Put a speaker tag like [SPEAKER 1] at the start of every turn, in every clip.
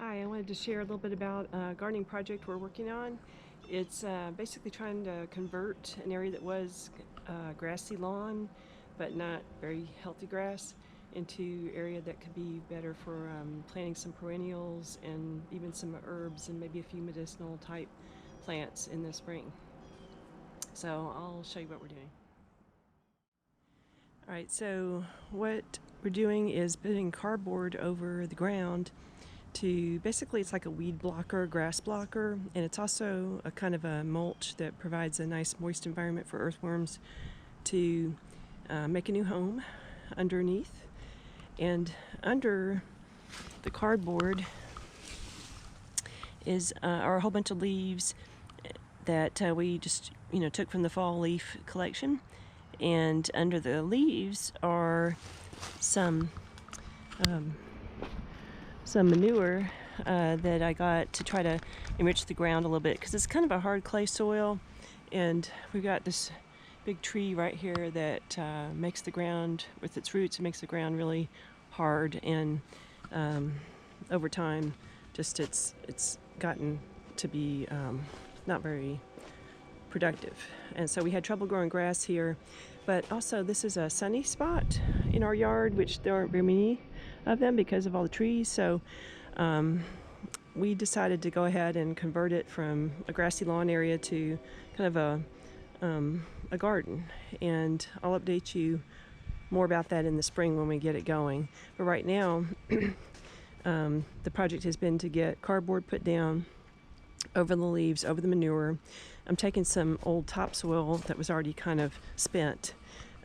[SPEAKER 1] Hi, I wanted to share a little bit about a gardening project we're working on. It's basically trying to convert an area that was grassy lawn, but not very healthy grass, into area that could be better for planting some perennials and even some herbs and maybe a few medicinal type plants in the spring. So I'll show you what we're doing. All right, so what we're doing is putting cardboard over the ground to basically, it's like a weed blocker, grass blocker, and it's also a kind of a mulch that provides a nice moist environment for earthworms to make a new home underneath. And under the cardboard are a whole bunch of leaves that we just took from the fall leaf collection, and under the leaves are some manure that I got to try to enrich the ground a little bit, because it's kind of a hard clay soil, and we've got this big tree right here that makes the ground, with its roots, it makes the ground really hard, and over time just it's gotten to be not very productive, and so we had trouble growing grass here. But also, this is a sunny spot in our yard, which there aren't very many of them because of all the trees. So we decided to go ahead and convert it from a grassy lawn area to kind of a garden. And I'll update you more about that in the spring when we get it going. But right now, the project has been to get cardboard put down over the leaves, over the manure. I'm taking some old topsoil that was already kind of spent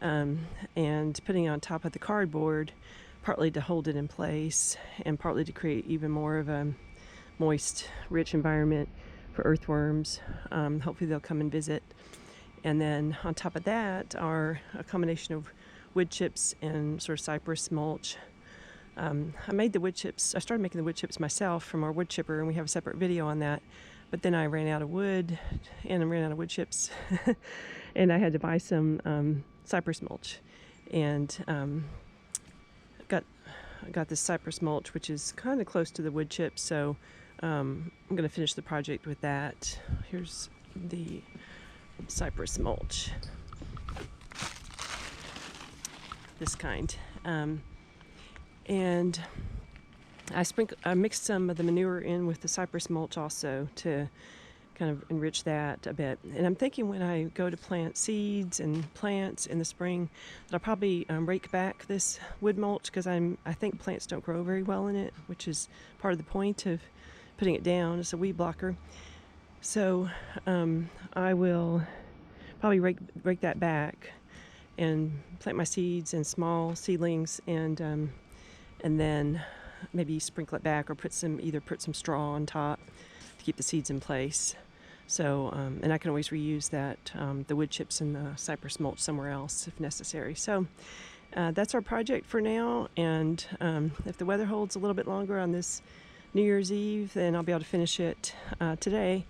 [SPEAKER 1] and putting it on top of the cardboard, partly to hold it in place and partly to create even more of a moist, rich environment for earthworms. Hopefully they'll come and visit. And then on top of that are a combination of wood chips and sort of cypress mulch. I started making the wood chips myself from our wood chipper, and we have a separate video on that. But then I ran out of wood, and I ran out of wood chips, and I had to buy some cypress mulch. And got this cypress mulch, which is kind of close to the wood chips. So I'm going to finish the project with that. Here's the cypress mulch, this kind. And I mixed some of the manure in with the cypress mulch also to kind of enrich that a bit. And I'm thinking when I go to plant seeds and plants in the spring that I'll probably rake back this wood mulch, because I think plants don't grow very well in it, which is part of the point of putting it down as a weed blocker. So I will probably rake that back and plant my seeds in small seedlings, and then maybe sprinkle it back, or put some straw on top to keep the seeds in place. So and I can always reuse that the wood chips and the cypress mulch somewhere else if necessary. So that's our project for now, and if the weather holds a little bit longer on this New Year's Eve, then I'll be able to finish it today,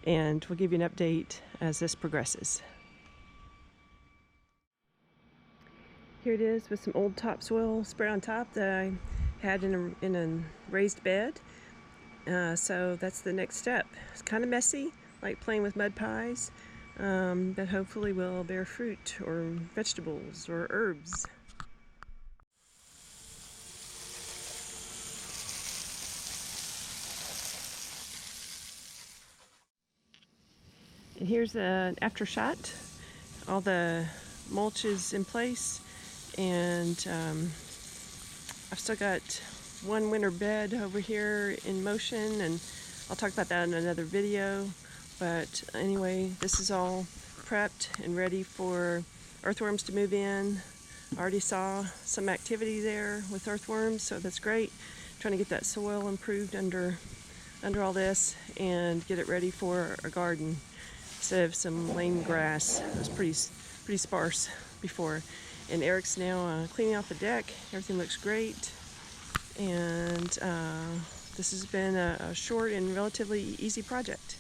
[SPEAKER 1] and we'll give you an update as this progresses. Here it is with some old topsoil spread on top that I had in a raised bed. So that's the next step. It's kind of messy, like playing with mud pies, but hopefully will bear fruit or vegetables or herbs. And here's an after shot. All the mulch is in place, and I've still got one winter bed over here in motion, and I'll talk about that in another video. But anyway, this is all prepped and ready for earthworms to move in. I already saw some activity there with earthworms, so that's great. Trying to get that soil improved under all this and get it ready for a garden instead of some lame grass. It was pretty sparse before. And Eric's now cleaning out the deck. Everything looks great. And this has been a short and relatively easy project.